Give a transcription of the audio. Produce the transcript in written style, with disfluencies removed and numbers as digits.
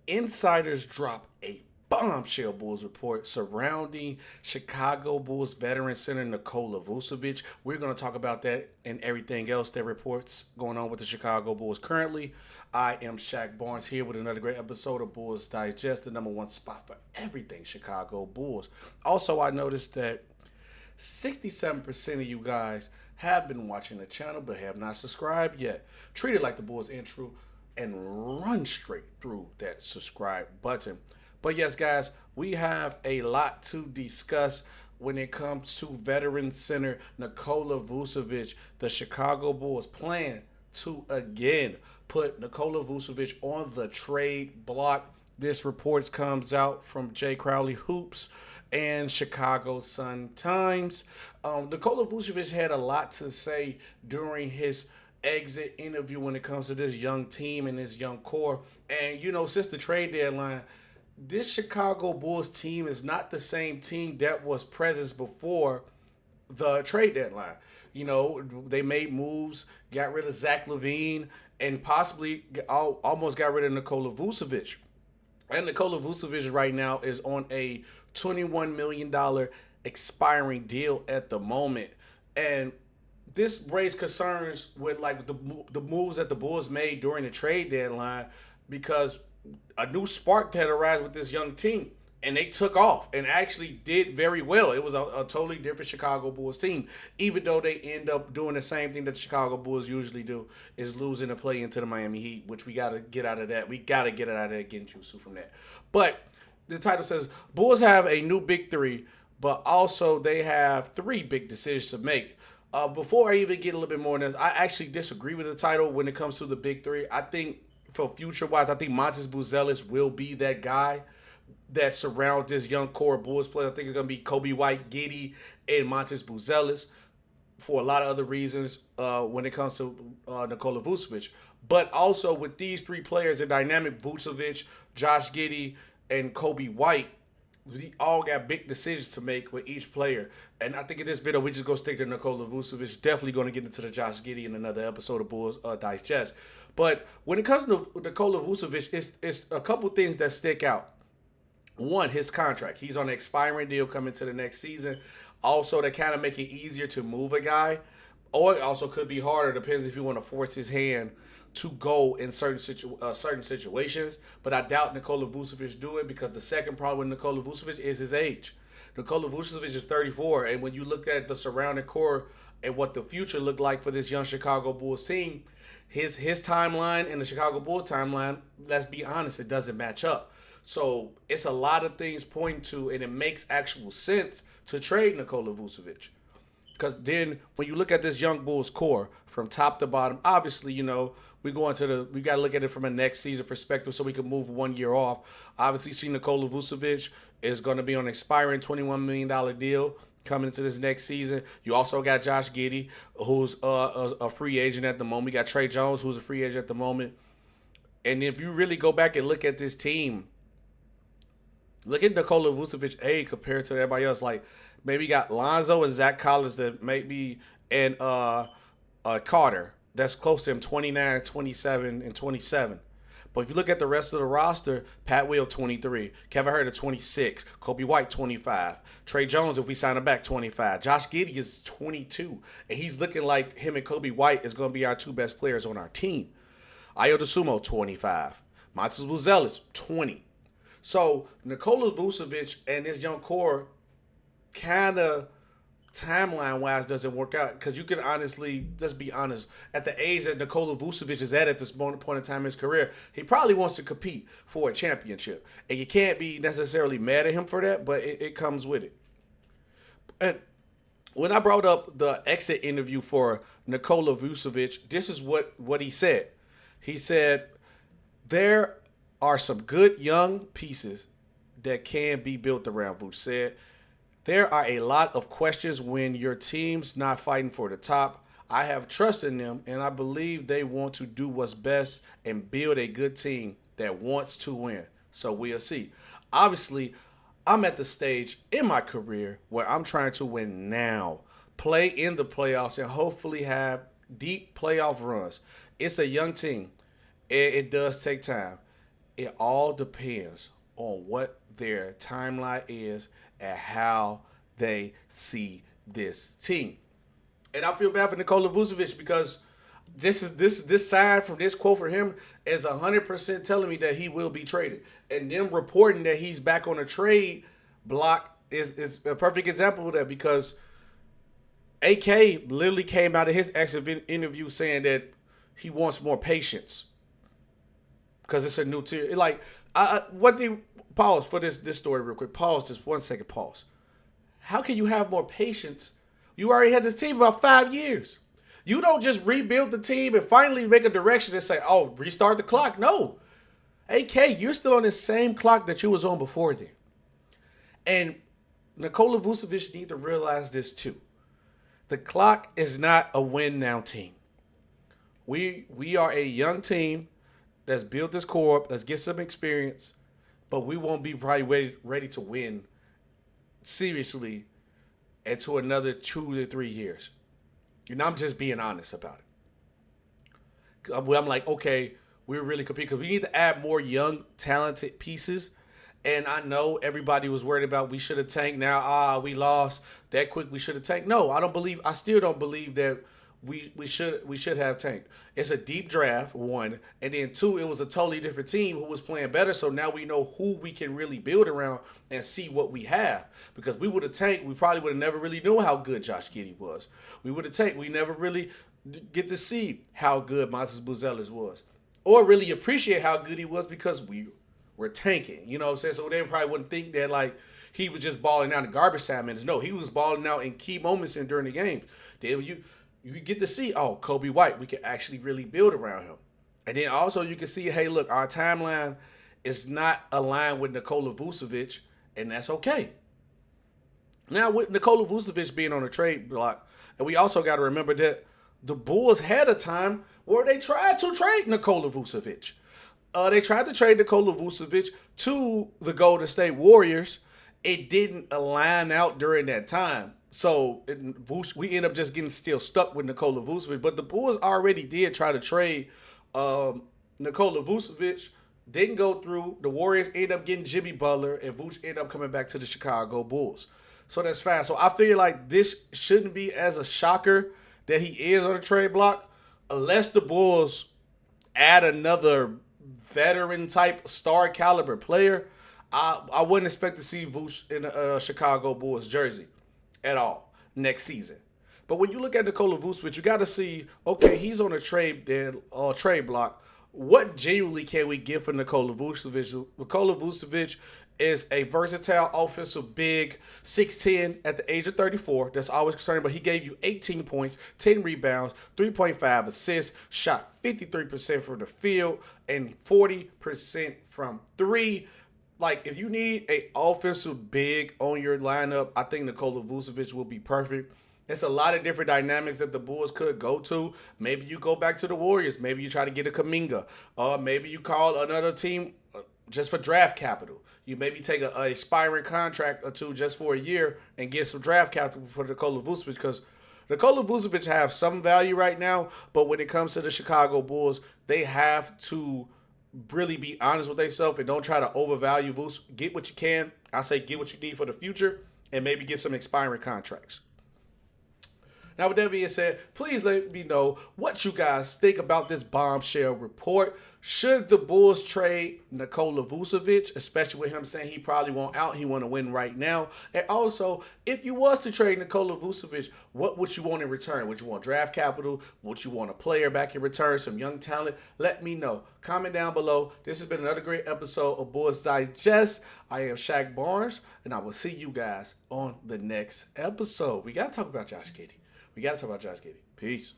insiders drop a bombshell Bulls report surrounding Chicago Bulls veteran center Nikola Vucevic. We're going to talk about that and everything else that reports going on with the Chicago Bulls currently. I am Shaq Barnes here with another great episode of Bulls Digest, the number one spot for everything Chicago Bulls. Also, I noticed that 67% of you guys have been watching the channel but have not subscribed yet. Treat it like the Bulls intro and run straight through that subscribe button. But yes, guys, we have a lot to discuss when it comes to veteran center Nikola Vucevic. The Chicago Bulls plan to again put Nikola Vucevic on the trade block. This report comes out from JCowleyHoops and Chicago Sun-Times. Nikola Vucevic had a lot to say during his exit interview when it comes to this young team and this young core. And, you know, since the trade deadline, this Chicago Bulls team is not the same team that was present before the trade deadline. You know, they made moves, got rid of Zach Lavine, and possibly almost got rid of Nikola Vucevic. And Nikola Vucevic right now is on a $21 million expiring deal at the moment. And this raised concerns with like the moves that the Bulls made during the trade deadline, because a new spark had arisen with this young team, and they took off and actually did very well. It was a totally different Chicago Bulls team, even though they end up doing the same thing that the Chicago Bulls usually do, is losing a play into the Miami Heat, which we got to get out of that. We got to get it out of that, getting juicy from that. But the title says, Bulls have a new big three, but also they have three big decisions to make. Before I even get a little bit more in this, I actually disagree with the title when it comes to the big three. I think for future-wise, I think Buzelis will be that guy that surrounds this young core of Bulls players. I think it's going to be Coby White, Giddey, and Buzelis for a lot of other reasons when it comes to Nikola Vucevic. But also with these three players, the dynamic Vucevic, Josh Giddey, and Coby White, we all got big decisions to make with each player. And I think in this video, we just go stick to Nikola Vucevic. Definitely going to get into the Josh Giddey in another episode of Bulls Digest. But when it comes to Nikola Vucevic, it's a couple things that stick out. One, his contract. He's on an expiring deal coming to the next season. Also, that kind of make it easier to move a guy. Or it also could be harder, depends if you want to force his hand to go in certain situations. But I doubt Nikola Vucevic do it, because the second problem with Nikola Vucevic is his age. Nikola Vucevic is 34, and when you look at the surrounding core and what the future looked like for this young Chicago Bulls team, his timeline and the Chicago Bulls timeline, let's be honest, it doesn't match up. So it's a lot of things pointing to, and it makes actual sense to trade Nikola Vucevic. Because then when you look at this young Bulls core from top to bottom, obviously, you know, we got to look at it from a next season perspective so we can move 1 year off. Obviously, see Nikola Vucevic is going to be on an expiring $21 million deal coming into this next season. You also got Josh Giddey, who's a free agent at the moment. You got Trey Jones, who's a free agent at the moment. And if you really go back and look at this team, look at Nikola Vucevic age compared to everybody else. Like, maybe you got Lonzo and Zach Collins that maybe, and Carter that's close to him, 29, 27, and 27. But if you look at the rest of the roster, Pat Will, 23. Kevin Huerter, 26. Coby White, 25. Trey Jones, if we sign him back, 25. Josh Giddey is 22. And he's looking like him and Coby White is going to be our two best players on our team. Ayo Dosunmu, 25. Buzelis, 20. So Nikola Vucevic and this young core kind of timeline-wise doesn't work out, because you can honestly, let's be honest, at the age that Nikola Vucevic is at this point in time in his career, he probably wants to compete for a championship. And you can't be necessarily mad at him for that, but it comes with it. And when I brought up the exit interview for Nikola Vucevic, this is what he said. He said, there are some good young pieces that can be built around. Vuce said, there are a lot of questions when your team's not fighting for the top. I have trust in them, and I believe they want to do what's best and build a good team that wants to win. So we'll see. Obviously, I'm at the stage in my career where I'm trying to win now, play in the playoffs, and hopefully have deep playoff runs. It's a young team. It does take time. It all depends on what their timeline is and how they see this team. And I feel bad for Nikola Vucevic because this side from this quote for him is 100% telling me that he will be traded. And them reporting that he's back on a trade block is a perfect example of that because AK literally came out of his exit interview saying that he wants more patience because it's a new tier. Like, what do pause for this story real quick? Pause just 1 second. Pause. How can you have more patience? You already had this team about 5 years. You don't just rebuild the team and finally make a direction and say, "Oh, restart the clock." No, AK, you're still on the same clock that you was on before then. And Nikola Vucevic needs to realize this too. The clock is not a win now team. We are a young team that's built this core up. Let's get some experience, but we won't be probably ready to win seriously until another 2 to 3 years. And I'm just being honest about it. I'm like, okay, we're really competing because we need to add more young, talented pieces. And I know everybody was worried about we should have tanked. Now, we lost that quick. We should have tanked. No, I still don't believe that we should have tanked. It's a deep draft, one, and then two, it was a totally different team who was playing better. So now we know who we can really build around and see what we have. Because we would have tanked, we probably would have never really knew how good Josh Giddey was. We would have tanked, we never really get to see how good Montes Buzelis was, or really appreciate how good he was because we were tanking. You know what I'm saying? So they probably wouldn't think that like he was just balling out in garbage time minutes. No, he was balling out in key moments and during the games. Then you get to see, oh, Kobe White, we can actually really build around him. And then also you can see, hey, look, our timeline is not aligned with Nikola Vucevic, and that's okay. Now, with Nikola Vucevic being on a trade block, and we also got to remember that the Bulls had a time where they tried to trade Nikola Vucevic. They tried to trade Nikola Vucevic to the Golden State Warriors. It didn't align out during that time. So we end up just getting still stuck with Nikola Vucevic. But the Bulls already did try to trade Nikola Vucevic. Didn't go through. The Warriors ended up getting Jimmy Butler, and Vuce ended up coming back to the Chicago Bulls. So that's fine. So I feel like this shouldn't be as a shocker that he is on the trade block, unless the Bulls add another veteran type star caliber player. I wouldn't expect to see Vuce in a Chicago Bulls jersey at all next season. But when you look at Nikola Vucevic, you got to see, okay, he's on a trade block. What genuinely can we get for Nikola Vucevic? Nikola Vucevic is a versatile offensive big, 6'10" at the age of 34. That's always concerning, but he gave you 18 points, 10 rebounds, 3.5 assists, shot 53% from the field, and 40% from three. Like, if you need an offensive big on your lineup, I think Nikola Vucevic will be perfect. It's a lot of different dynamics that the Bulls could go to. Maybe you go back to the Warriors. Maybe you try to get a Kuminga. Maybe you call another team just for draft capital. You maybe take a expiring contract or two just for a year and get some draft capital for Nikola Vucevic, because Nikola Vucevic have some value right now, but when it comes to the Chicago Bulls, they have to really be honest with themselves and don't try to overvalue Vuce. Get what you can. I say get what you need for the future and maybe get some expiring contracts. Now, with that being said, please let me know what you guys think about this bombshell report. Should the Bulls trade Nikola Vucevic, especially with him saying he probably won't out, he want to win right now? And also, if you was to trade Nikola Vucevic, what would you want in return? Would you want draft capital? Would you want a player back in return, some young talent? Let me know. Comment down below. This has been another great episode of Bulls Digest. I am Shaq Barnes, and I will see you guys on the next episode. We got to talk about Josh Giddey. Peace.